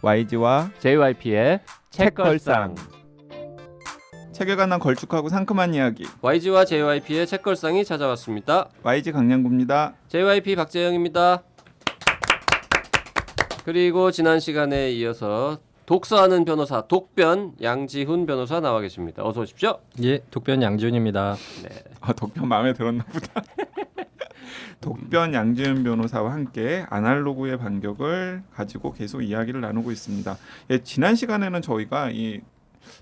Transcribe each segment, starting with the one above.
YG와 JYP의 책걸상. 책에 관한 걸쭉하고 상큼한 이야기. YG와 JYP의 책걸상이 찾아왔습니다. YG 강량구입니다. JYP 박재영입니다. 그리고 지난 시간에 이어서 독서하는 변호사 독변 양지훈 변호사 나와 계십니다. 어서 오십시오. 예, 독변 양지훈입니다. 네. 독변 마음에 들었나 보다. 독변 양지훈 변호사와 함께 아날로그의 반격을 가지고 계속 이야기를 나누고 있습니다. 예, 지난 시간에는 저희가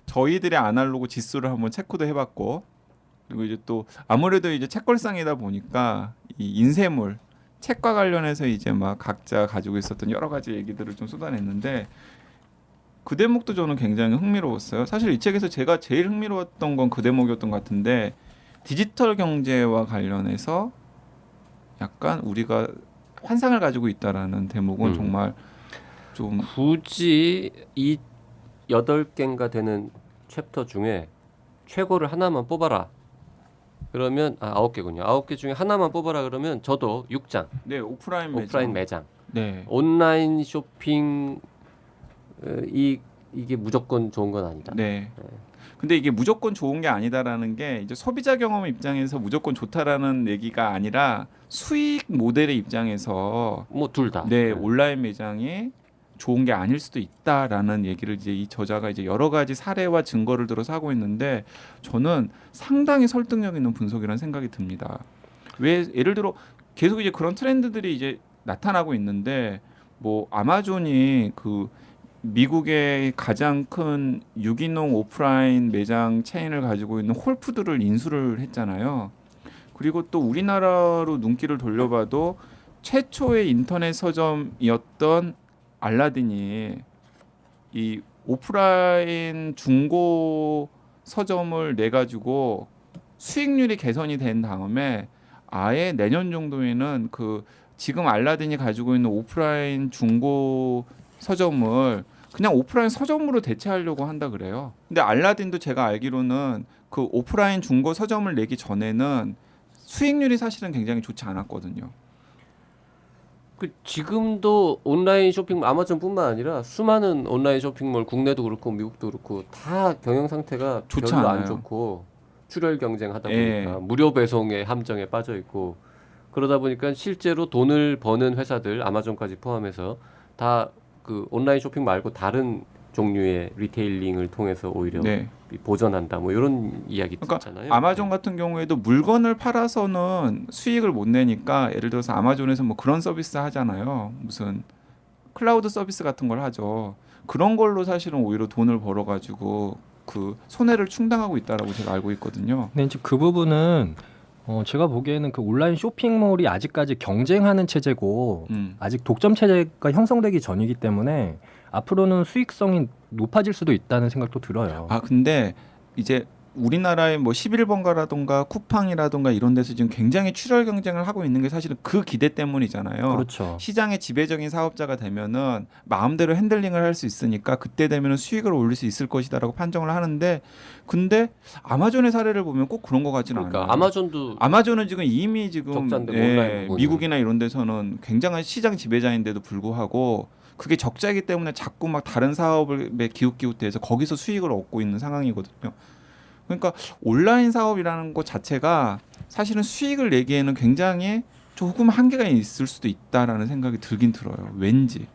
저희들의 아날로그 지수를 한번 체크도 해봤고, 그리고 이제 또 아무래도 이제 책걸상이다 보니까 이 인쇄물 책과 관련해서 이제 막 각자 가지고 있었던 여러 가지 얘기들을 좀 쏟아냈는데, 그 대목도 저는 굉장히 흥미로웠어요. 사실 이 책에서 제가 제일 흥미로웠던 건 그 대목이었던 것 같은데, 디지털 경제와 관련해서 약간 우리가 환상을 가지고 있다라는 대목은 정말 좀 굳이 이 8개인가 되는 챕터 중에 최고를 하나만 뽑아라. 그러면 9개군요. 9개 중에 하나만 뽑아라 그러면 저도 6장. 네, 오프라인 매장. 네. 온라인 쇼핑 이게 무조건 좋은 건 아니다. 네. 근데 이게 무조건 좋은 게 아니다라는 게 이제 소비자 경험 입장에서 무조건 좋다라는 얘기가 아니라 수익 모델의 입장에서 뭐 둘 다. 네, 온라인 매장이 좋은 게 아닐 수도 있다라는 얘기를 이제 이 저자가 이제 여러 가지 사례와 증거를 들어서 하고 있는데, 저는 상당히 설득력 있는 분석이라는 생각이 듭니다. 왜 예를 들어 계속 이제 그런 트렌드들이 이제 나타나고 있는데, 뭐 아마존이 그 미국의 가장 큰 유기농 오프라인 매장 체인을 가지고 있는 홀푸드를 인수를 했잖아요. 그리고 또 우리나라로 눈길을 돌려봐도 최초의 인터넷 서점이었던 알라딘이 이 오프라인 중고 서점을 내 가지고 수익률이 개선이 된 다음에 아예 내년 정도에는 그 지금 알라딘이 가지고 있는 오프라인 중고 서점을 그냥 오프라인 서점으로 대체하려고 한다 그래요. 근데 알라딘도 제가 알기로는 그 오프라인 중고 서점을 내기 전에는 수익률이 사실은 굉장히 좋지 않았거든요. 그 지금도 온라인 쇼핑 아마존뿐만 아니라 수많은 온라인 쇼핑몰 국내도 그렇고 미국도 그렇고 다 경영 상태가 좋지 별로 않아요. 안 좋고 출혈 경쟁하다 예. 보니까 무료 배송의 함정에 빠져 있고, 그러다 보니까 실제로 돈을 버는 회사들 아마존까지 포함해서 다 그 온라인 쇼핑 말고 다른 종류의 리테일링을 통해서 오히려 네. 보전한다 뭐 이런 이야기 그러니까 있잖아요. 아마존 같은 경우에도 물건을 팔아서는 수익을 못 내니까, 예를 들어서 아마존에서 뭐 그런 서비스 하잖아요. 무슨 클라우드 서비스 같은 걸 하죠. 그런 걸로 사실은 오히려 돈을 벌어가지고 그 손해를 충당하고 있다라고 제가 알고 있거든요. 근데 이제 그 부분은 제가 보기에는 그 온라인 쇼핑몰이 아직까지 경쟁하는 체제고 아직 독점 체제가 형성되기 전이기 때문에 앞으로는 수익성이 높아질 수도 있다는 생각도 들어요. 근데 이제 우리나라의 뭐 11번가라든가 쿠팡이라든가 이런 데서 지금 굉장히 출혈 경쟁을 하고 있는 게 사실은 그 기대 때문이잖아요. 그렇죠. 시장의 지배적인 사업자가 되면은 마음대로 핸들링을 할 수 있으니까 그때 되면은 수익을 올릴 수 있을 것이다라고 판정을 하는데, 근데 아마존의 사례를 보면 꼭 그런 것 같지는 그러니까 않아요. 아마존은 지금 이미 지금 적자인데 온라인 부분은. 미국이나 이런 데서는 굉장한 시장 지배자인데도 불구하고 그게 적자이기 때문에 자꾸 막 다른 사업을 기웃기웃대서 거기서 수익을 얻고 있는 상황이거든요. 그러니까 온라인 사업이라는 것 자체가 사실은 수익을 내기에는 굉장히 조금 한계가 있을 수도 있다라는 생각이 들긴 들어요. 왠지.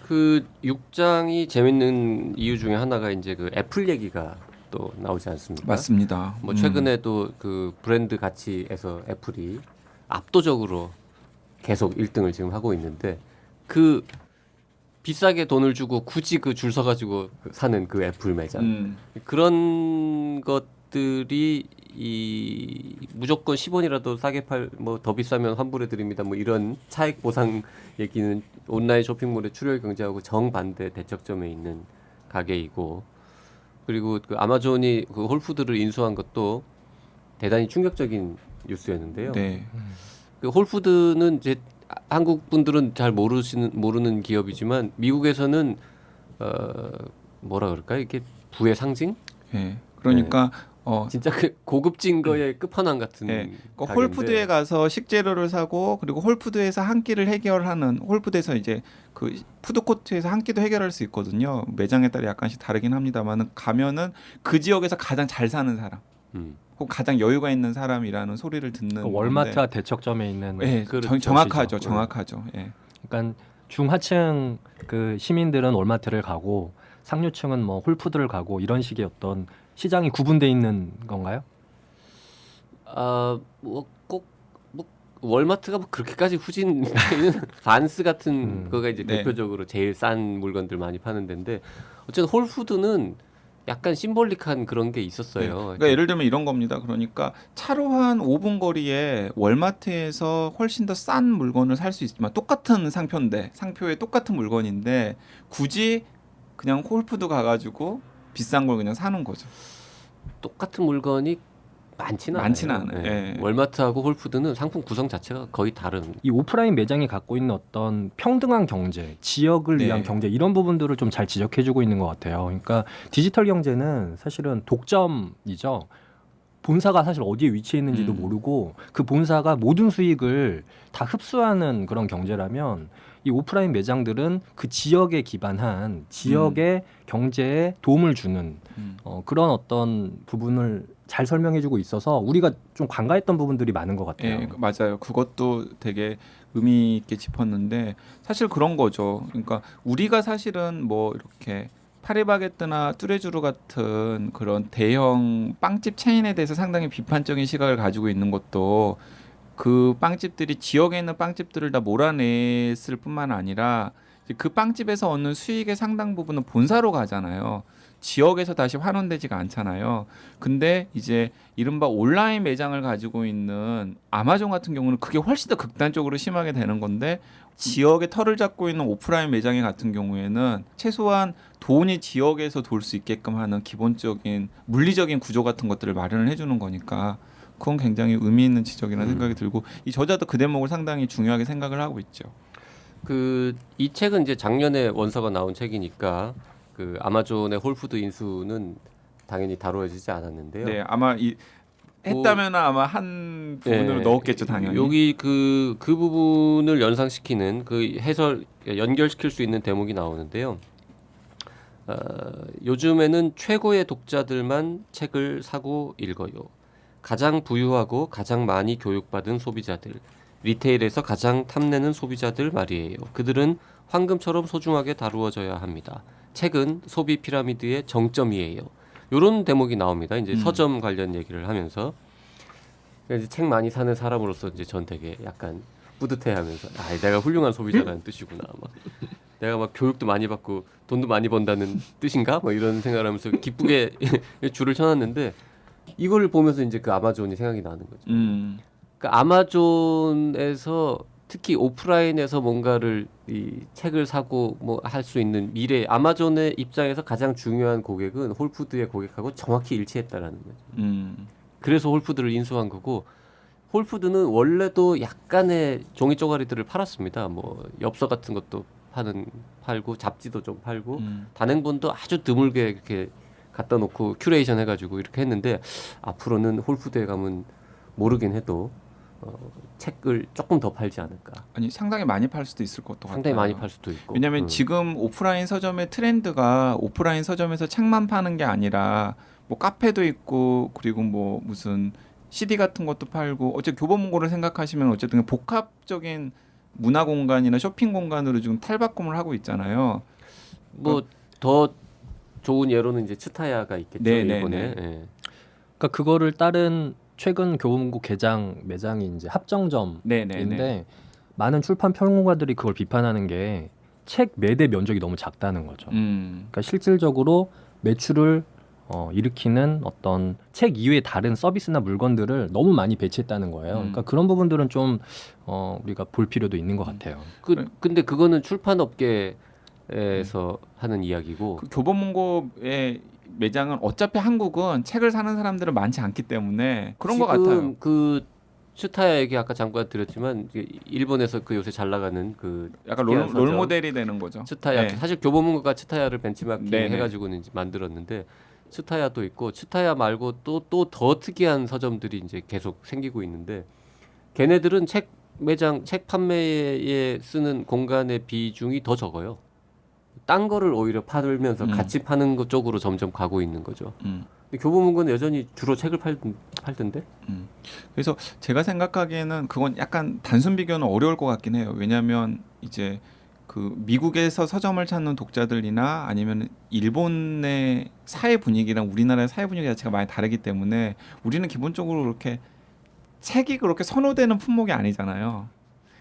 그 6장이 재밌는 이유 중에 하나가 이제 그 애플 얘기가 또 나오지 않습니까? 맞습니다. 뭐 최근에도 그 브랜드 가치에서 애플이 압도적으로 계속 1등을 지금 하고 있는데, 그 비싸게 돈을 주고 굳이 그 줄 서가지고 사는 그 애플 매장, 그런 것들이 이 무조건 10원이라도 싸게 뭐 더 비싸면 환불해 드립니다 뭐 이런 차익 보상 얘기는 온라인 쇼핑몰의 출혈 경제하고 정반대 대척점에 있는 가게이고, 그리고 그 아마존이 그 홀푸드를 인수한 것도 대단히 충격적인 뉴스였는데요. 네. 그 홀푸드는 이제 한국 분들은 잘 모르는 기업이지만 미국에서는 뭐라 그럴까요? 이게 부의 상징? 네. 그러니까 진짜 그 고급진 거의 끝판왕 같은 네. 그러니까 가게인데. 홀푸드에 가서 식재료를 사고 그리고 홀푸드에서 한 끼를 해결하는 홀푸드에서 이제 그 푸드코트에서 한 끼도 해결할 수 있거든요. 매장에 따라 약간씩 다르긴 합니다만은 가면은 그 지역에서 가장 잘 사는 사람, 혹은 가장 여유가 있는 사람이라는 소리를 듣는 그 월마트와 대척점에 있는 네, 그렇죠. 정확하죠, 것이죠. 정확하죠. 예. 그러니까 중하층 그 시민들은 월마트를 가고 상류층은 뭐 홀푸드를 가고 이런 식의 어떤 시장이 구분돼 있는 건가요? 뭐꼭 뭐 월마트가 뭐 그렇게까지 후진 반스 같은 거가 이제 네. 대표적으로 제일 싼 물건들 많이 파는 데인데 어쨌든 홀푸드는 약간 심볼릭한 그런 게 있었어요. 그러니까 예를 들면 이런 겁니다. 그러니까 차로 한 5분 거리에 월마트에서 훨씬 더 싼 물건을 살 수 있지만 똑같은 상표에 똑같은 물건인데 굳이 그냥 홀푸드 가가지고 비싼 걸 그냥 사는 거죠. 똑같은 물건이 많지는 않아요. 예. 월마트하고 홀푸드는 상품 구성 자체가 거의 다른. 이 오프라인 매장이 갖고 있는 어떤 평등한 경제, 지역을 네. 위한 경제 이런 부분들을 좀 잘 지적해주고 있는 것 같아요. 그러니까 디지털 경제는 사실은 독점이죠. 본사가 사실 어디에 위치해 있는지도 모르고 그 본사가 모든 수익을 다 흡수하는 그런 경제라면 이 오프라인 매장들은 그 지역에 기반한 지역의 경제에 도움을 주는 그런 어떤 부분을 잘 설명해주고 있어서 우리가 좀 관가했던 부분들이 많은 것 같아요. 예, 맞아요. 그것도 되게 의미 있게 짚었는데 사실 그런 거죠. 그러니까 우리가 사실은 뭐 이렇게 파리바게뜨나 뚜레쥬르 같은 그런 대형 빵집 체인에 대해서 상당히 비판적인 시각을 가지고 있는 것도 그 빵집들이 지역에 있는 빵집들을 다 몰아냈을 뿐만 아니라 그 빵집에서 얻는 수익의 상당 부분은 본사로 가잖아요. 지역에서 다시 환원되지가 않잖아요. 근데 이제 이른바 온라인 매장을 가지고 있는 아마존 같은 경우는 그게 훨씬 더 극단적으로 심하게 되는 건데 지역의 털을 잡고 있는 오프라인 매장 같은 경우에는 최소한 돈이 지역에서 돌 수 있게끔 하는 기본적인 물리적인 구조 같은 것들을 마련을 해주는 거니까 그건 굉장히 의미 있는 지적이라는 생각이 들고 이 저자도 그 대목을 상당히 중요하게 생각을 하고 있죠. 이 책은 이제 작년에 원서가 나온 책이니까 그 아마존의 홀푸드 인수는 당연히 다루어지지 않았는데요. 네, 아마 했다면 아마 한 부분으로 넣었겠죠, 당연히. 여기 그 부분을 연상시키는 그 해설 연결시킬 수 있는 대목이 나오는데요. 요즘에는 최고의 독자들만 책을 사고 읽어요. 가장 부유하고 가장 많이 교육받은 소비자들, 리테일에서 가장 탐내는 소비자들 말이에요. 그들은 황금처럼 소중하게 다루어져야 합니다. 책은 소비 피라미드의 정점이에요. 이런 대목이 나옵니다. 이제 서점 관련 얘기를 하면서 이제 책 많이 사는 사람으로서 이제 전 되게 약간 뿌듯해하면서 내가 훌륭한 소비자라는 뜻이구나. 막 내가 막 교육도 많이 받고 돈도 많이 번다는 뜻인가? 뭐 이런 생각을 하면서 기쁘게 줄을 쳐놨는데 이걸 보면서 이제 그 아마존이 생각이 나는 거죠. 그러니까 아마존에서 특히 오프라인에서 뭔가를 이 책을 사고 뭐 할 수 있는 미래 아마존의 입장에서 가장 중요한 고객은 홀푸드의 고객하고 정확히 일치했다라는 거죠. 그래서 홀푸드를 인수한 거고 홀푸드는 원래도 약간의 종이 쪼가리들을 팔았습니다. 뭐 엽서 같은 것도 팔고 잡지도 좀 팔고 단행본도 아주 드물게 이렇게 갖다 놓고 큐레이션 해가지고 이렇게 했는데 앞으로는 홀푸드에 가면 모르긴 해도 책을 조금 더 팔지 않을까. 아니 상당히 많이 팔 수도 있을 것도 같아요. 상당히 많이 팔 수도 있고. 왜냐하면 지금 오프라인 서점의 트렌드가 오프라인 서점에서 책만 파는 게 아니라 뭐 카페도 있고 그리고 뭐 무슨 CD 같은 것도 팔고 어째 교보문고를 생각하시면 어쨌든 복합적인 문화 공간이나 쇼핑 공간으로 지금 탈바꿈을 하고 있잖아요. 뭐 더 좋은 예로는 이제 츠타야가 있겠죠. 네네네. 일본에. 예. 그러니까 그거를 따른 최근 교보문고 개장 매장이 이제 합정점인데 네네네. 많은 출판 평론가들이 그걸 비판하는 게 책 매대 면적이 너무 작다는 거죠. 그러니까 실질적으로 매출을 일으키는 어떤 책 이외의 다른 서비스나 물건들을 너무 많이 배치했다는 거예요. 그러니까 그런 부분들은 좀 우리가 볼 필요도 있는 것 같아요. 근데 그거는 출판업계에서 하는 이야기고. 그 교보문고의 매장은 어차피 한국은 책을 사는 사람들은 많지 않기 때문에 그런 것 같아요. 지금 그 츠타야 얘기 아까 잠깐 드렸지만 일본에서 그 요새 잘 나가는 그 약간 특이한 롤 서점. 모델이 되는 거죠. 츠타야 네. 사실 교보문고가 츠타야를 벤치마킹 네네. 해가지고는 이제 만들었는데 츠타야도 있고 츠타야 말고 또 더 특이한 서점들이 이제 계속 생기고 있는데 걔네들은 책 매장 책 판매에 쓰는 공간의 비중이 더 적어요. 딴 거를 오히려 팔면서 같이 파는 것 쪽으로 점점 가고 있는 거죠. 근데 교보문고는 여전히 주로 책을 팔던데. 그래서 제가 생각하기에는 그건 약간 단순 비교는 어려울 것 같긴 해요. 왜냐하면 이제 그 미국에서 서점을 찾는 독자들이나 아니면 일본의 사회 분위기랑 우리나라의 사회 분위기 자체가 많이 다르기 때문에 우리는 기본적으로 그렇게 책이 그렇게 선호되는 품목이 아니잖아요.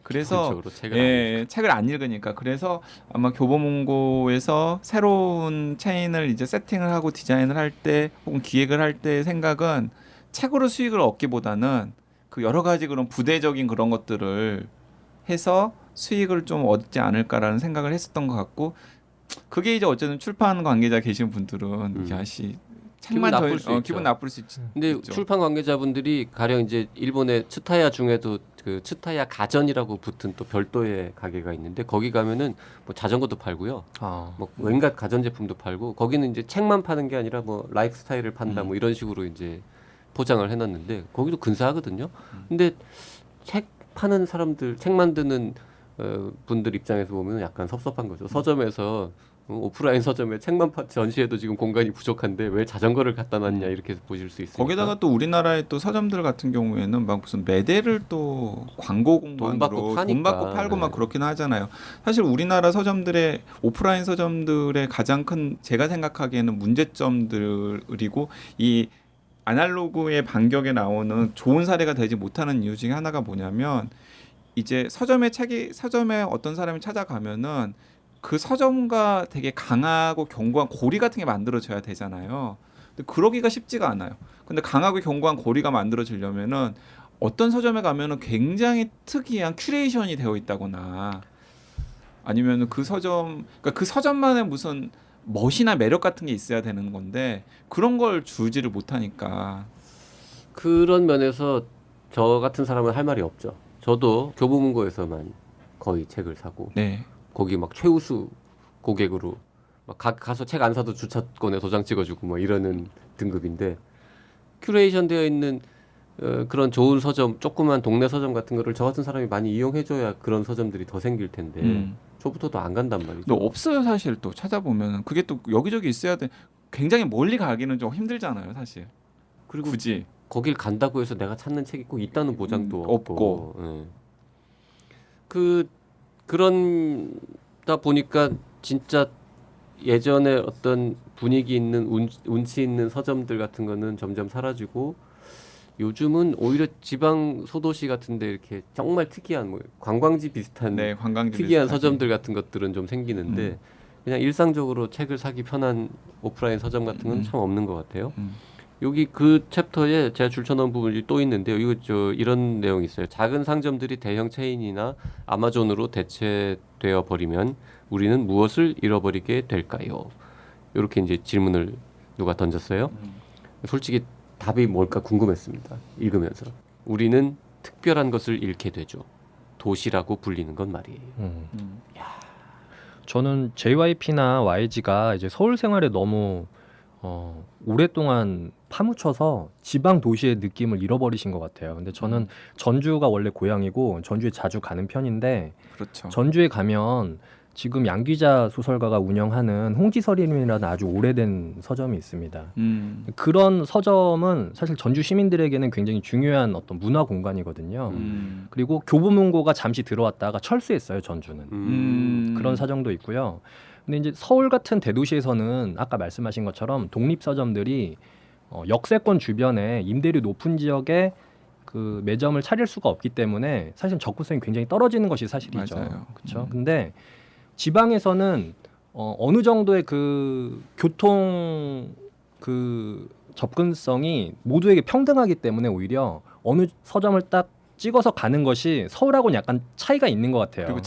그래서 기본적으로 책을 안 읽으니까 그래서 아마 교보문고에서 새로운 체인을 이제 세팅을 하고 디자인을 할 때 혹은 기획을 할 때 생각은 책으로 수익을 얻기보다는 그 여러 가지 그런 부대적인 그런 것들을 해서 수익을 좀 얻지 않을까라는 생각을 했었던 것 같고 그게 이제 어쨌든 출판 관계자 계신 분들은 야씨 책만 기분 나쁠 수 있지. 근데 있죠. 출판 관계자분들이 가령 이제 일본의 츠타야 중에도 그 츠타야 가전이라고 붙은 또 별도의 가게가 있는데 거기 가면은 뭐 자전거도 팔고요. 뭐 웬갓 가전 제품도 팔고 거기는 이제 책만 파는 게 아니라 뭐 라이프 스타일을 판다 뭐 이런 식으로 이제 포장을 해놨는데 거기도 근사하거든요. 근데 책 파는 사람들, 책 만드는 분들 입장에서 보면 약간 섭섭한 거죠. 서점에서 오프라인 서점에 책만 전시해도 지금 공간이 부족한데 왜 자전거를 갖다 놨냐 이렇게 보실 수 있으니까. 거기다가 또 우리나라의 또 서점들 같은 경우에는 막 무슨 매대를 또 광고 공간으로 돈 받고 팔고 막 그렇긴 하잖아요. 사실 우리나라 서점들의 오프라인 서점들의 가장 큰 제가 생각하기에는 문제점들이고 이 아날로그의 반격에 나오는 좋은 사례가 되지 못하는 이유 중에 하나가 뭐냐면 이제 서점에 어떤 사람이 찾아가면은 그 서점과 되게 강하고 견고한 고리 같은 게 만들어져야 되잖아요. 근데 그러기가 쉽지가 않아요. 근데 강하고 견고한 고리가 만들어지려면은 어떤 서점에 가면은 굉장히 특이한 큐레이션이 되어 있다거나 아니면은 그러니까 그 서점만의 무슨 멋이나 매력 같은 게 있어야 되는 건데 그런 걸 주지를 못하니까 그런 면에서 저 같은 사람은 할 말이 없죠. 저도 교보문고에서만 거의 책을 사고 네. 거기 막 최우수 고객으로 막 가서 책 안 사도 주차권에 도장 찍어주고 뭐 이러는 등급인데 큐레이션 되어 있는 그런 좋은 서점, 조그만 동네 서점 같은 거를 저 같은 사람이 많이 이용해줘야 그런 서점들이 더 생길 텐데 저부터도 안 간단 말이죠. 근데 없어요 사실 또 찾아보면 그게 또 여기저기 있어야 돼. 굉장히 멀리 가기는 좀 힘들잖아요 사실. 그리고 굳이 거길 간다고 해서 내가 찾는 책이 꼭 있다는 보장도 없고. 그런다 보니까 진짜 예전에 어떤 분위기 있는 운치 있는 서점들 같은 거는 점점 사라지고 요즘은 오히려 지방 소도시 같은데 이렇게 정말 특이한 뭐 관광지 비슷한 관광지 특이한 비슷하게. 서점들 같은 것들은 좀 생기는데 그냥 일상적으로 책을 사기 편한 오프라인 서점 같은 건 참 없는 것 같아요. 여기 그 챕터에 제가 줄쳐놓은 부분이 또 있는데요. 이거 이런 내용이 있어요. 작은 상점들이 대형 체인이나 아마존으로 대체되어 버리면 우리는 무엇을 잃어버리게 될까요? 이렇게 이제 질문을 누가 던졌어요. 솔직히 답이 뭘까 궁금했습니다. 읽으면서 우리는 특별한 것을 잃게 되죠. 도시라고 불리는 건 말이에요. 저는 JYP나 YG가 이제 서울 생활에 너무 오랫동안 파묻혀서 지방 도시의 느낌을 잃어버리신 것 같아요. 근데 저는 전주가 원래 고향이고 전주에 자주 가는 편인데 그렇죠. 전주에 가면 지금 양기자 소설가가 운영하는 홍지서림이라는 아주 오래된 서점이 있습니다. 그런 서점은 사실 전주 시민들에게는 굉장히 중요한 어떤 문화 공간이거든요. 그리고 교보문고가 잠시 들어왔다가 철수했어요, 전주는. 그런 사정도 있고요. 근데 이제 서울 같은 대도시에서는 아까 말씀하신 것처럼 독립 서점들이 역세권 주변에 임대료 높은 지역에 그 매점을 차릴 수가 없기 때문에 사실 접근성이 굉장히 떨어지는 것이 사실이죠. 그렇죠. 근데 지방에서는 어느 정도의 그 교통 그 접근성이 모두에게 평등하기 때문에 오히려 어느 서점을 딱 찍어서 가는 것이 서울하고는 약간 차이가 있는 것 같아요. 그리고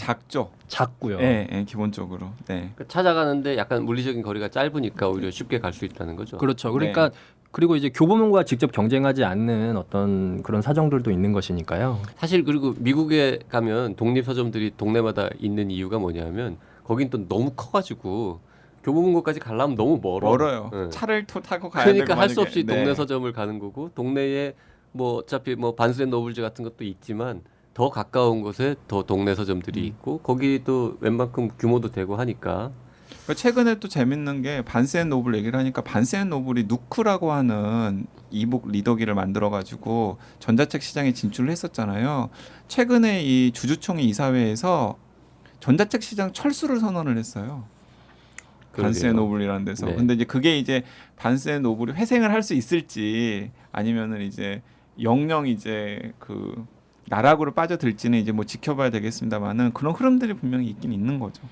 작고요. 네, 기본적으로. 네. 찾아가는데 약간 물리적인 거리가 짧으니까 오히려 쉽게 갈 수 있다는 거죠. 그렇죠. 그러니까 그리고 이제 교보문고와 직접 경쟁하지 않는 어떤 그런 사정들도 있는 것이니까요. 사실 그리고 미국에 가면 독립 서점들이 동네마다 있는 이유가 뭐냐면 거긴 또 너무 커가지고 교보문고까지 가려면 너무 멀어요. 네. 차를 타고 가야 되고 그러니까 할 수 없이 네. 동네 서점을 가는 거고 동네에 뭐 어차피 뭐 반스앤노블즈 같은 것도 있지만 더 가까운 곳에 더 동네 서점들이 있고 거기도 웬만큼 규모도 되고 하니까 그러니까 최근에 또 재밌는 게 반스앤노블 얘기를 하니까 반스앤노블이 누크라고 하는 이북 리더기를 만들어가지고 전자책 시장에 진출을 했었잖아요. 최근에 이 주주총회 이사회에서 전자책 시장 철수를 선언을 했어요. 그러게요. 반스앤노블이라는 데서. 네. 근데 이제 그게 이제 반스앤노블이 회생을 할 수 있을지 아니면은 이제 영영 이제 그 나락으로 빠져들지는 이제 뭐 지켜봐야 되겠습니다만은 그런 흐름들이 분명히 있긴 있는 거죠.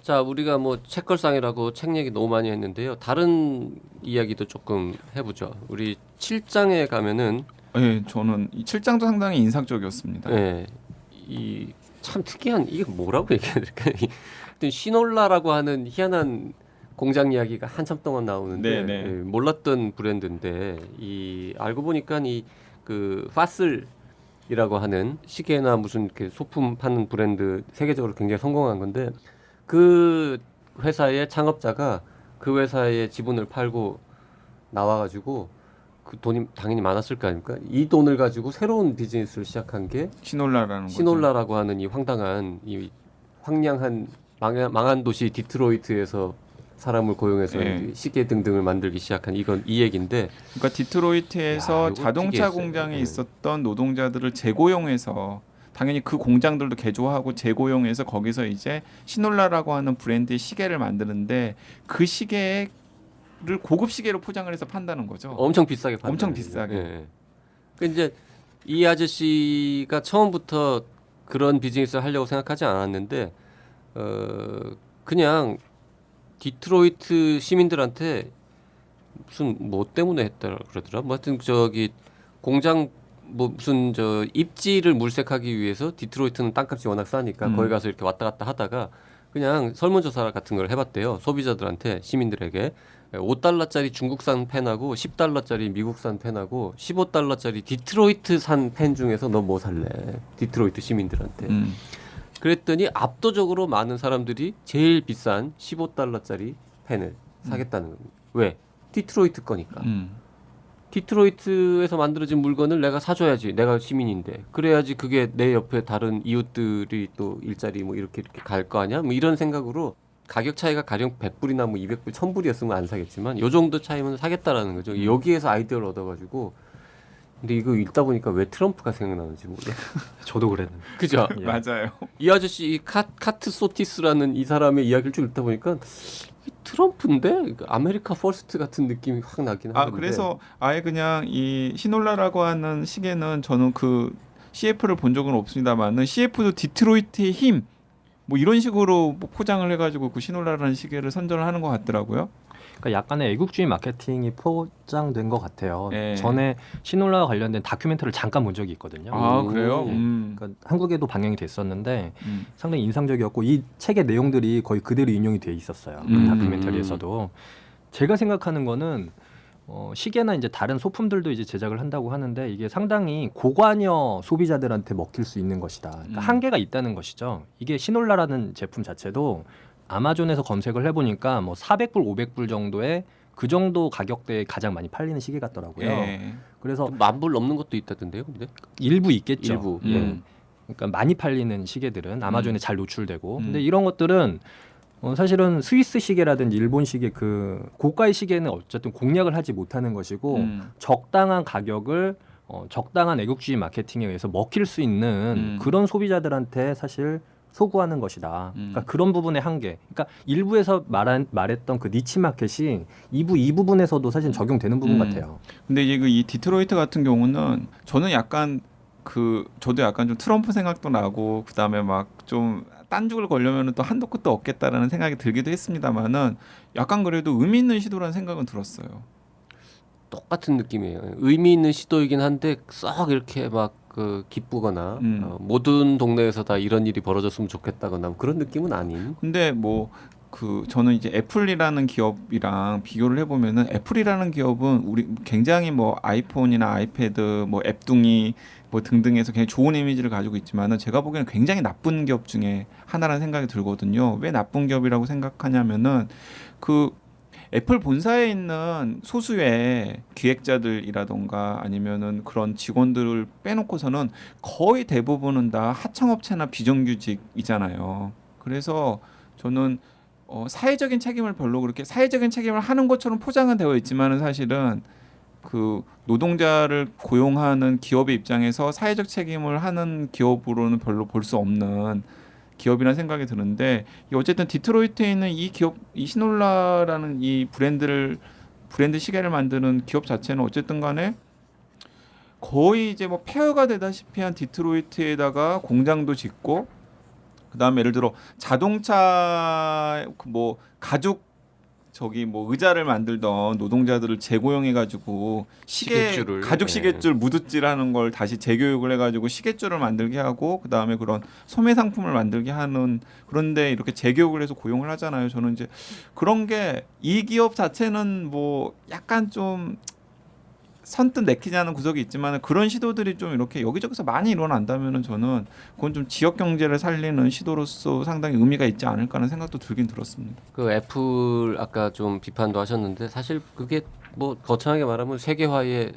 자 우리가 뭐 책걸상이라고 책 얘기 너무 많이 했는데요. 다른 이야기도 조금 해보죠. 우리 7장에 가면은 예, 저는 이 7장도 상당히 인상적이었습니다. 예, 이 참 특이한 이게 뭐라고 얘기해야 될까? 하여튼 시놀라라고 하는 희한한 공장 이야기가 한참 동안 나오는데 네, 네. 예, 몰랐던 브랜드인데 이 알고 보니까 이 그 파슬이라고 하는 시계나 무슨 이렇게 소품 파는 브랜드 세계적으로 굉장히 성공한 건데 그 회사의 창업자가 그 회사의 지분을 팔고 나와가지고 그 돈이 당연히 많았을 거 아닙니까? 이 돈을 가지고 새로운 비즈니스를 시작한 게 시놀라라는 거죠. 시놀라라고 하는 이 황당한 이 황량한 망한 도시 디트로이트에서 사람을 고용해서 예. 시계 등등을 만들기 시작한 이건 이 얘기인데 그러니까 디트로이트에서 야, 이거 자동차 특이했어요. 공장에 네. 있었던 노동자들을 재고용해서 당연히 그 공장들도 개조하고 재고용해서 거기서 이제 시놀라라고 하는 브랜드의 시계를 만드는데 그 시계를 고급 시계로 포장을 해서 판다는 거죠. 엄청 비싸게 판다는 엄청 얘기죠. 비싸게. 예. 그 이제 이 아저씨가 처음부터 그런 비즈니스를 하려고 생각하지 않았는데 그냥 디트로이트 시민들한테 무슨 뭐 때문에 했다 그러더라. 뭐 하여튼 저기 공장 뭐 무슨 저 입지를 물색하기 위해서 디트로이트는 땅값이 워낙 싸니까 거기 가서 이렇게 왔다 갔다 하다가 그냥 설문조사 같은 걸 해봤대요. 소비자들한테 시민들에게 5달러짜리 중국산 펜하고 10달러짜리 미국산 펜하고 15달러짜리 디트로이트산 펜 중에서 너 뭐 살래? 디트로이트 시민들한테. 그랬더니 압도적으로 많은 사람들이 제일 비싼 15달러짜리 펜을 사겠다는 겁니다. 왜? 디트로이트 거니까. 디트로이트에서 만들어진 물건을 내가 사줘야지. 내가 시민인데. 그래야지 그게 내 옆에 다른 이웃들이 또 일자리 뭐 이렇게 갈 거 아니야? 뭐 이런 생각으로 가격 차이가 가령 100불이나 뭐 200불, 1000불이었으면 안 사겠지만 요 정도 차이면 사겠다라는 거죠. 여기에서 아이디어를 얻어가지고 근데 이거 읽다 보니까 왜 트럼프가 생각나는지 모르겠어요. 저도 그랬는데. 그죠? 예. 맞아요. 이 아저씨 이 카트 소티스라는 이 사람의 이야기를 쭉 읽다 보니까 이 트럼프인데 아메리카 퍼스트 같은 느낌이 확 나긴 하는데. 그래서 아예 그냥 이 시놀라라고 하는 시계는 저는 그 CF를 본 적은 없습니다만은 CF도 디트로이트의 힘 뭐 이런 식으로 뭐 포장을 해가지고 그 시놀라라는 시계를 선전을 하는 것 같더라고요. 그러니까 약간의 애국주의 마케팅이 포장된 것 같아요. 네. 전에 시놀라와 관련된 다큐멘터리를 잠깐 본 적이 있거든요. 그래요? 그러니까 한국에도 방영이 됐었는데 상당히 인상적이었고 이 책의 내용들이 거의 그대로 인용이 돼 있었어요. 그 다큐멘터리에서도. 제가 생각하는 거는 시계나 이제 다른 소품들도 이제 제작을 한다고 하는데 이게 상당히 고관여 소비자들한테 먹힐 수 있는 것이다. 그러니까 한계가 있다는 것이죠. 이게 시놀라라는 제품 자체도 아마존에서 검색을 해보니까 뭐 400불, 500불 정도의 그 정도 가격대에 가장 많이 팔리는 시계 같더라고요. 예. 그래서 10,000불 넘는 것도 있다던데요, 근데? 일부 있겠죠. 일부. 예. 그러니까 많이 팔리는 시계들은 아마존에 잘 노출되고, 근데 이런 것들은 사실은 스위스 시계라든지 일본 시계 그 고가의 시계는 어쨌든 공략을 하지 못하는 것이고 적당한 가격을 적당한 애국주의 마케팅에 의해서 먹힐 수 있는 그런 소비자들한테 사실 소구하는 것이다. 그러니까 그런 부분의 한계. 그러니까 일부에서 말했던 그 니치 마켓이 이 부분에서도 사실 적용되는 부분 같아요. 근데 이제 이 디트로이트 같은 경우는 저는 약간 저도 약간 좀 트럼프 생각도 나고 그다음에 막 좀 딴죽을 걸려면 또 한도 끝도 없겠다라는 생각이 들기도 했습니다만은 약간 그래도 의미 있는 시도라는 생각은 들었어요. 똑같은 느낌이에요. 의미 있는 시도이긴 한데 썩 이렇게 막 기쁘거나 모든 동네에서 다 이런 일이 벌어졌으면 좋겠다거나 그런 느낌은 아닌. 근데 뭐 저는 이제 애플이라는 기업이랑 비교를 해보면은 애플이라는 기업은 우리 굉장히 뭐 아이폰이나 아이패드 뭐 앱둥이 뭐 등등해서 굉장히 좋은 이미지를 가지고 있지만은 제가 보기에는 굉장히 나쁜 기업 중에 하나라는 생각이 들거든요. 왜 나쁜 기업이라고 생각하냐면은 그 애플 본사에 있는 소수의 기획자들이라던가 아니면은 그런 직원들을 빼놓고서는 거의 대부분은 다 하청업체나 비정규직이잖아요. 그래서 저는 사회적인 책임을 별로 그렇게 사회적인 책임을 하는 것처럼 포장은 되어 있지만은 사실은 그 노동자를 고용하는 기업의 입장에서 사회적 책임을 하는 기업으로는 별로 볼 수 없는 기업이라는 생각이 드는데 어쨌든 디트로이트에 있는 이 기업 이 시놀라라는 이 브랜드 시계를 만드는 기업 자체는 어쨌든 간에 거의 이제 뭐 폐허가 되다시피 한 디트로이트에다가 공장도 짓고 그다음에 예를 들어 자동차 뭐 가죽 저기 뭐 의자를 만들던 노동자들을 재고용해 가지고 시계줄을, 가죽 시계줄 무드질하는 걸 다시 재교육을 해 가지고 시계줄을 만들게 하고 그다음에 그런 소매 상품을 만들게 하는 그런데 이렇게 재교육을 해서 고용을 하잖아요. 저는 이제 그런 게 이 기업 자체는 뭐 약간 좀 선뜻 내키지 않은 구석이 있지만 그런 시도들이 좀 이렇게 여기저기서 많이 일어난다면은 저는 그건 좀 지역 경제를 살리는 시도로서 상당히 의미가 있지 않을까 하는 생각도 들긴 들었습니다. 그 애플 아까 좀 비판도 하셨는데 사실 그게 뭐 거창하게 말하면 세계화의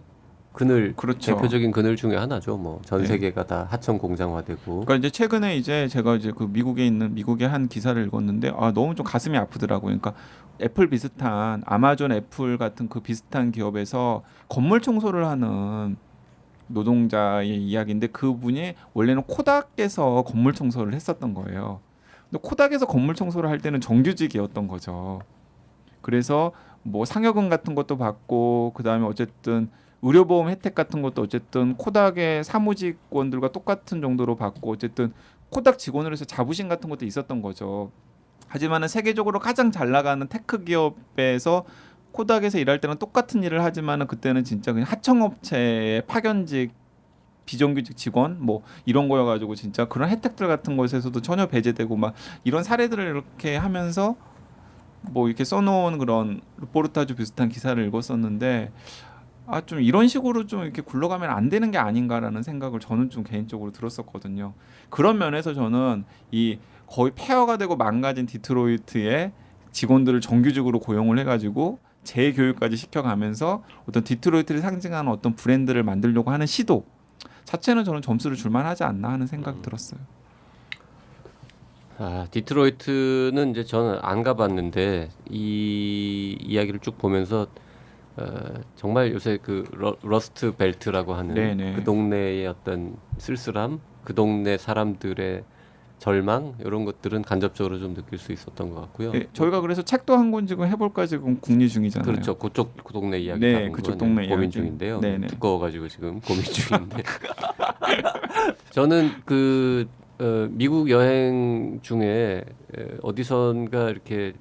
그늘 그렇죠. 대표적인 그늘 중에 하나죠. 뭐 전 네. 세계가 다 하청 공장화되고. 그러니까 이제 최근에 이제 제가 이제 그 미국에 있는 미국의 한 기사를 읽었는데 너무 좀 가슴이 아프더라고요. 그러니까 애플 비슷한 아마존 애플 같은 그 비슷한 기업에서 건물 청소를 하는 노동자의 이야기인데 그분이 원래는 코닥에서 건물 청소를 했었던 거예요. 근데 코닥에서 건물 청소를 할 때는 정규직이었던 거죠. 그래서 뭐 상여금 같은 것도 받고 그다음에 어쨌든 의료보험 혜택 같은 것도 어쨌든 코닥의 사무직원들과 똑같은 정도로 받고 어쨌든 코닥 직원으로서 자부심 같은 것도 있었던 거죠. 하지만은 세계적으로 가장 잘 나가는 테크 기업에서 코닥에서 일할 때는 똑같은 일을 하지만은 그때는 진짜 그냥 하청업체의 파견직 비정규직 직원 뭐 이런 거여가지고 진짜 그런 혜택들 같은 것에서도 전혀 배제되고 막 이런 사례들을 이렇게 하면서 뭐 이렇게 써놓은 그런 르포르타주 비슷한 기사를 읽었었는데 좀 이런 식으로 좀 이렇게 굴러가면 안 되는 게 아닌가라는 생각을 저는 좀 개인적으로 들었었거든요. 그런 면에서 저는 이 거의 폐허가 되고 망가진 디트로이트의 직원들을 정규직으로 고용을 해가지고 재교육까지 시켜가면서 어떤 디트로이트를 상징하는 어떤 브랜드를 만들려고 하는 시도 자체는 저는 점수를 줄만하지 않나 하는 생각이 들었어요. 디트로이트는 이제 저는 안 가봤는데 이 이야기를 쭉 보면서 정말 요새 그 러스트 벨트라고 하는 네네. 그 동네의 어떤 쓸쓸함, 그 동네 사람들의 절망 이런 것들은 간접적으로 좀 느낄 수 있었던 것 같고요. 네, 저희가 그래서 책도 한 권 지금 해볼까 지금 궁리 중이잖아요. 그렇죠. 그쪽 그 동네 이야기 네, 다룬 그쪽 거 동네 고민 이야기. 중인데요. 네네. 두꺼워가지고 지금 고민 중인데 저는 미국 여행 중에 어디선가 이렇게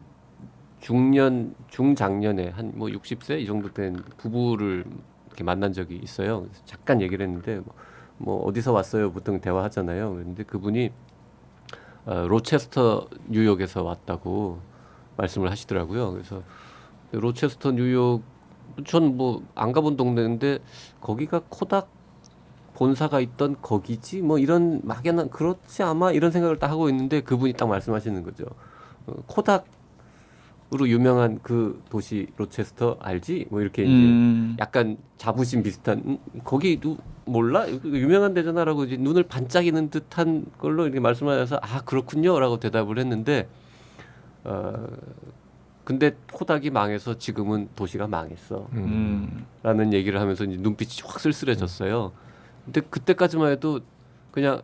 중장년에 한 뭐 60세 이 정도 된 부부를 이렇게 만난 적이 있어요. 그래서 잠깐 얘기를 했는데 뭐 어디서 왔어요? 보통 대화하잖아요. 그런데 그분이 로체스터 뉴욕에서 왔다고 말씀을 하시더라고요. 그래서 로체스터 뉴욕 전 뭐 안 가본 동네인데 거기가 코닥 본사가 있던 거기지 뭐 이런 막연한 그렇지 아마 이런 생각을 딱 하고 있는데 그분이 딱 말씀하시는 거죠. 코닥으로 유명한 그 도시 로체스터 알지? 뭐 이렇게 이제 약간 자부심 비슷한 거기 몰라? 유명한 데잖아라고 이제 눈을 반짝이는 듯한 걸로 이렇게 말씀하셔서 그렇군요라고 대답을 했는데 근데 코닥이 망해서 지금은 도시가 망했어. 라는 얘기를 하면서 이제 눈빛이 확 쓸쓸해졌어요. 근데 그때까지만 해도 그냥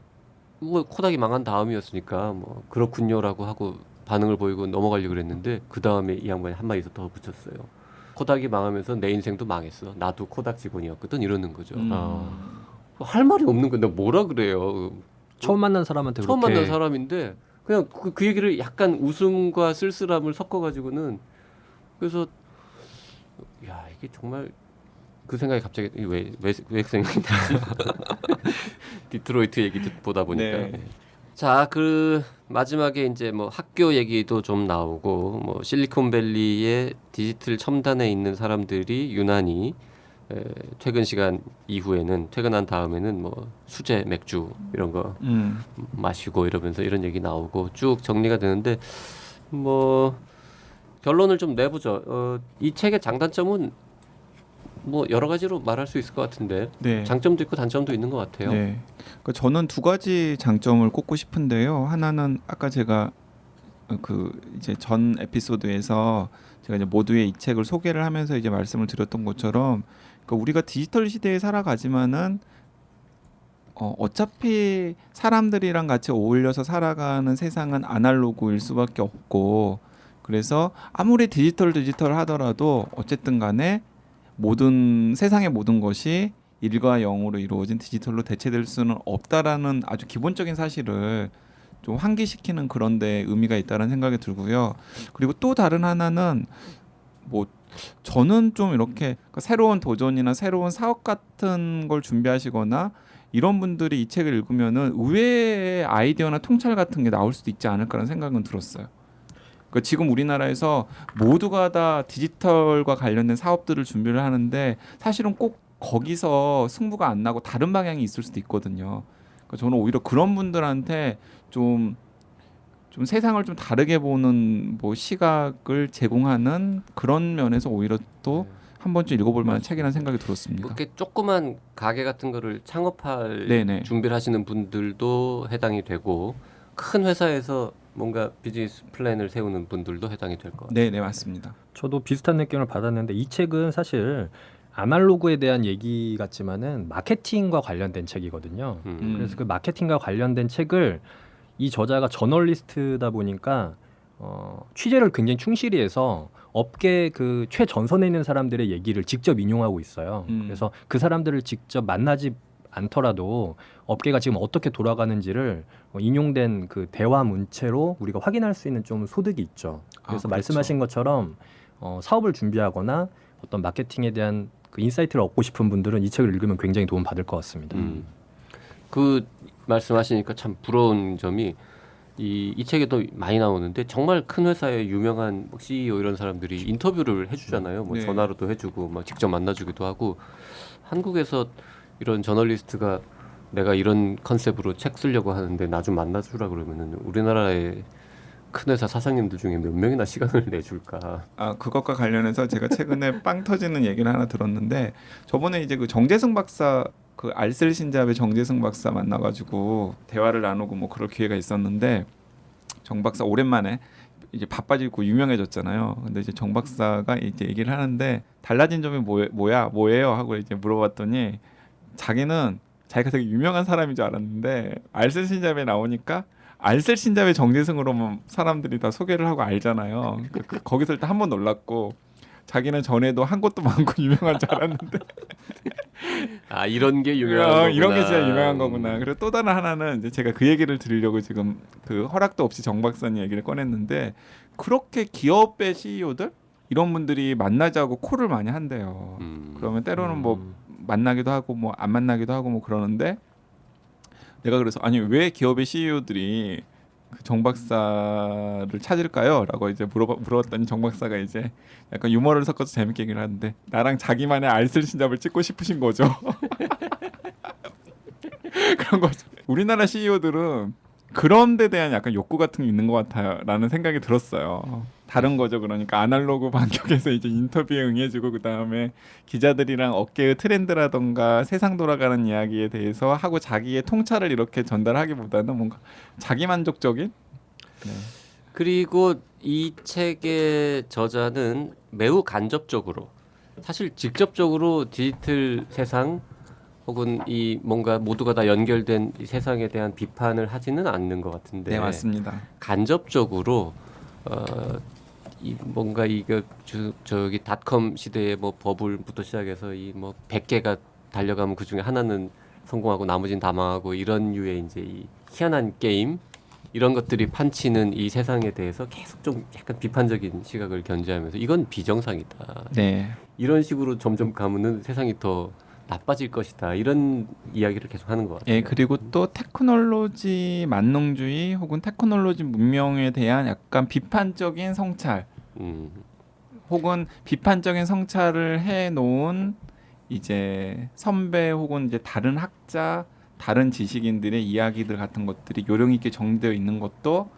뭐 코닥이 망한 다음이었으니까 뭐 그렇군요라고 하고 반응을 보이고 넘어가려고 그랬는데 그 다음에 이 양반이 한마디 더 붙였어요. 코닥이 망하면서 내 인생도 망했어. 나도 코닥 직원이었거든 이러는 거죠. 할 말이 없는 건데 뭐라 그래요. 처음 만난 사람한테 처음 그렇게 만난 사람인데 그냥 그 얘기를 약간 웃음과 쓸쓸함을 섞어가지고는 그래서 야 이게 정말 그 생각이 갑자기 왜 생각이 나지? 디트로이트 얘기 보다 보니까. 네. 자, 그 마지막에 이제 뭐 학교 얘기도 좀 나오고 뭐 실리콘밸리의 디지털 첨단에 있는 사람들이 유난히 퇴근 시간 이후에는 퇴근한 다음에는 뭐 수제 맥주 이런 거 마시고 이러면서 이런 얘기 나오고 쭉 정리가 되는데 뭐 결론을 좀 내보죠. 이 책의 장단점은 뭐 여러 가지로 말할 수 있을 것 같은데 네. 장점도 있고 단점도 있는 것 같아요. 네. 그러니까 저는 두 가지 장점을 꼽고 싶은데요. 하나는 아까 제가 그 이제 전 에피소드에서 제가 이제 모두의 이 책을 소개를 하면서 이제 말씀을 드렸던 것처럼, 그러니까 우리가 디지털 시대에 살아가지만은 어차피 사람들이랑 같이 어울려서 살아가는 세상은 아날로그일 수밖에 없고, 그래서 아무리 디지털 하더라도 어쨌든 간에 세상의 모든 것이 1과 0으로 이루어진 디지털로 대체될 수는 없다라는 아주 기본적인 사실을 좀 환기시키는 그런 데 의미가 있다는 생각이 들고요. 그리고 또 다른 하나는 뭐 저는 좀 이렇게 새로운 도전이나 새로운 사업 같은 걸 준비하시거나 이런 분들이 이 책을 읽으면은 의외의 아이디어나 통찰 같은 게 나올 수도 있지 않을까라는 생각은 들었어요. 그러니까 지금 우리나라에서 모두가 다 디지털과 관련된 사업들을 준비를 하는데 사실은 꼭 거기서 승부가 안 나고 다른 방향이 있을 수도 있거든요. 그러니까 저는 오히려 그런 분들한테 좀 세상을 좀 다르게 보는 뭐 시각을 제공하는 그런 면에서 오히려 또 한 번쯤 읽어볼 만한 책이라는 생각이 들었습니다. 그렇게 조그만 가게 같은 거를 창업할 네네. 준비를 하시는 분들도 해당이 되고 큰 회사에서 뭔가 비즈니스 플랜을 세우는 분들도 해당이 될 것 같아요. 네네 맞습니다. 저도 비슷한 느낌을 받았는데 이 책은 사실 아날로그에 대한 얘기 같지만은 마케팅과 관련된 책이거든요. 그래서 그 마케팅과 관련된 책을 이 저자가 저널리스트다 보니까 취재를 굉장히 충실히 해서 업계 그 최전선에 있는 사람들의 얘기를 직접 인용하고 있어요. 그래서 그 사람들을 직접 만나지 않더라도 업계가 지금 어떻게 돌아가는지를 인용된 그 대화 문체로 우리가 확인할 수 있는 좀 소득이 있죠. 그래서 그렇죠. 말씀하신 것처럼 사업을 준비하거나 어떤 마케팅에 대한 그 인사이트를 얻고 싶은 분들은 이 책을 읽으면 굉장히 도움 받을 것 같습니다. 그 말씀하시니까 참 부러운 점이 이 책에도 많이 나오는데 정말 큰 회사의 유명한 CEO 이런 사람들이 인터뷰를 해주잖아요. 뭐 네. 전화로도 해주고 막 직접 만나주기도 하고 한국에서 이런 저널리스트가 내가 이런 컨셉으로 책 쓰려고 하는데 나 좀 만나주라 그러면은 우리나라의 큰 회사 사장님들 중에 몇 명이나 시간을 내줄까? 그것과 관련해서 제가 최근에 빵 터지는 얘기를 하나 들었는데, 저번에 이제 그 정재승 박사, 그 알쓸 신잡의 정재승 박사 만나가지고 대화를 나누고 뭐 그럴 기회가 있었는데, 정 박사 오랜만에 이제 바빠지고 유명해졌잖아요. 근데 이제 정 박사가 이제 얘기를 하는데 달라진 점이 뭐예요 하고 이제 물어봤더니 자기가 되게 유명한 사람인 줄 알았는데 알쓸 신잡에 나오니까 알쓸 신잡의 정재승으로만 사람들이 다 소개를 하고 알잖아요. 거기서 일단 한 번 놀랐고, 자기는 전에도 한 것도 많고 유명한 줄 알았는데 이런 게 유명한 거구나. 이런 게 진짜 유명한 거구나. 그리고 또 다른 하나는 이제 제가 그 얘기를 드리려고 지금 그 허락도 없이 정 박사님 얘기를 꺼냈는데, 그렇게 기업의 CEO들 이런 분들이 만나자고 콜을 많이 한대요. 그러면 때로는 뭐 만나기도 하고 뭐 안 만나기도 하고 뭐 그러는데, 내가 그래서 아니 왜 기업의 CEO들이 그 정 박사를 찾을까요? 라고 이제 물어봤더니 정 박사가 이제 약간 유머를 섞어서 재밌게 얘기를 하는데, 나랑 자기만의 알쓸 신잡을 찍고 싶으신 거죠. 그런 거죠. 우리나라 CEO들은 그런 데 대한 약간 욕구 같은 게 있는 것 같아라는 생각이 들었어요. 다른 거죠. 그러니까 아날로그 반격에서 이제 인터뷰에 응해주고 그 다음에 기자들이랑 업계의 트렌드라던가 세상 돌아가는 이야기에 대해서 하고 자기의 통찰을 이렇게 전달하기보다는 뭔가 자기만족적인. 네. 그리고 이 책의 저자는 매우 간접적으로, 사실 직접적으로 디지털 세상 혹은 이 뭔가 모두가 다 연결된 이 세상에 대한 비판을 하지는 않는 것 같은데, 네 맞습니다. 간접적으로 이 뭔가 이거 저기 닷컴 시대의 뭐 버블부터 시작해서 이 뭐 100개가 달려가면 그 중에 하나는 성공하고 나머지는 다 망하고 이런 류의 이제 이 희한한 게임 이런 것들이 판치는 이 세상에 대해서 계속 좀 약간 비판적인 시각을 견지하면서 이건 비정상이다. 네. 이런 식으로 점점 가면은 세상이 더 나빠질 것이다 이런 이야기를 계속 하는 것 같아요. 예, 그리고 또 테크놀로지 만능주의 혹은 테크놀로지 문명에 대한 약간 비판적인 성찰 혹은 비판적인 성찰을 해 놓은 이제 선배 혹은 이제 다른 학자, 다른 지식인들의 이야기들 같은 것들이 요령 있게 정리되어 있는 것도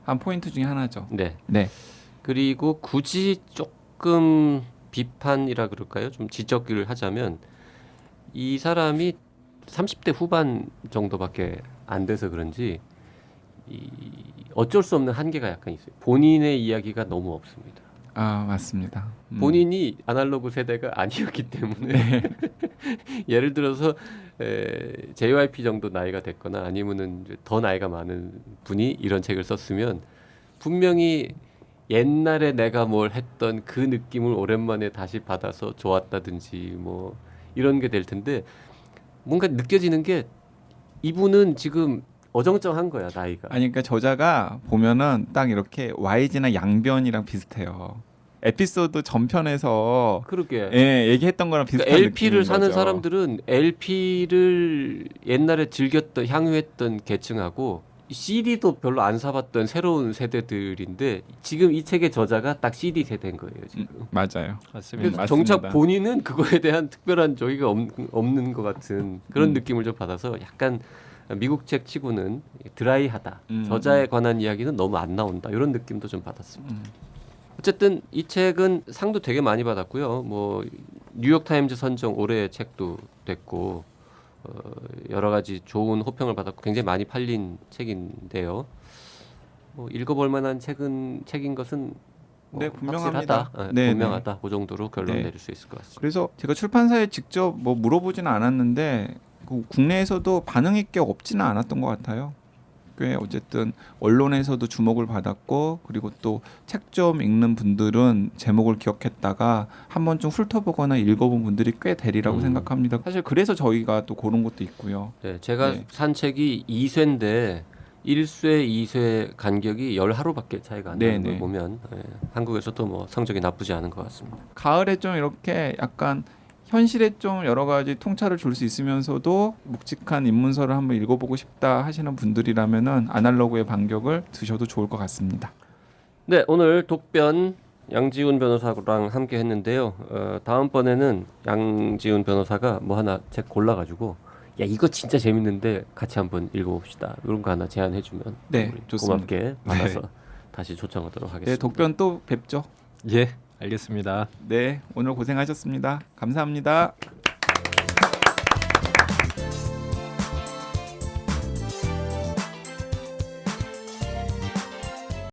한 포인트 중에 하나죠. 네. 네. 그리고 굳이 조금 비판이라 그럴까요? 좀 지적을 하자면 이 사람이 30대 후반 정도밖에 안 돼서 그런지 어쩔 수 없는 한계가 약간 있어요. 본인의 이야기가 너무 없습니다. 아, 맞습니다. 본인이 아날로그 세대가 아니었기 때문에 예를 들어서 JYP 정도 나이가 됐거나 아니면은 이제 더 나이가 많은 분이 이런 책을 썼으면 분명히 옛날에 내가 뭘 했던 그 느낌을 오랜만에 다시 받아서 좋았다든지 뭐 이런 게 될 텐데 뭔가 느껴지는 게 이분은 지금 어정쩡한 거야 나이가. 아니 그러니까 저자가 보면은 딱 이렇게 YG나 양변이랑 비슷해요. 에피소드 전편에서 그러게. 예, 얘기했던 거랑 비슷한 그러니까 LP를 느낌인 사는 거죠. 사람들은 LP를 옛날에 즐겼던 향유했던 계층하고 CD도 별로 안 사봤던 새로운 세대들인데 지금 이 책의 저자가 딱 CD 세대인 거예요 지금. 맞아요. 맞습니다. 그래서 정작 맞습니다. 본인은 그거에 대한 특별한 저기가 없는 것 같은 그런 느낌을 좀 받아서 약간 미국 책 치고는 드라이하다. 저자에 관한 이야기는 너무 안 나온다. 이런 느낌도 좀 받았습니다. 어쨌든 이 책은 상도 되게 많이 받았고요. 뭐 뉴욕 타임즈 선정 올해의 책도 됐고 여러 가지 좋은 호평을 받았고 굉장히 많이 팔린 책인데요. 뭐 읽어볼 만한 책인 것은 네, 분명합니다. 확실하다. 네, 분명하다. 그 정도로 결론 네. 내릴 수 있을 것 같습니다. 그래서 제가 출판사에 직접 뭐 물어보지는 않았는데 그 국내에서도 반응이 꽤 없지는 않았던 것 같아요. 꽤 어쨌든 언론에서도 주목을 받았고 그리고 또 책 좀 읽는 분들은 제목을 기억했다가 한번 좀 훑어보거나 읽어본 분들이 꽤 되리라고 생각합니다. 사실 그래서 저희가 또 고른 것도 있고요. 네, 제가 네. 산 책이 2쇄인데 1쇄, 2쇄 간격이 10하루밖에 차이가 안 나는 걸 네네. 보면 한국에서도 뭐 성적이 나쁘지 않은 것 같습니다. 가을에 좀 이렇게 약간 현실에 좀 여러 가지 통찰을 줄 수 있으면서도 묵직한 입문서를 한번 읽어보고 싶다 하시는 분들이라면은 아날로그의 반격을 드셔도 좋을 것 같습니다. 네, 오늘 독변 양지훈 변호사랑 함께 했는데요. 다음번에는 양지훈 변호사가 뭐 하나 책 골라가지고 야 이거 진짜 재밌는데 같이 한번 읽어봅시다. 이런 거 하나 제안해주면 네, 우리 좋습니다. 고맙게 받아서 다시 초청하도록 하겠습니다. 네, 독변 또 뵙죠. 예, 알겠습니다. 네, 오늘 고생하셨습니다. 감사합니다.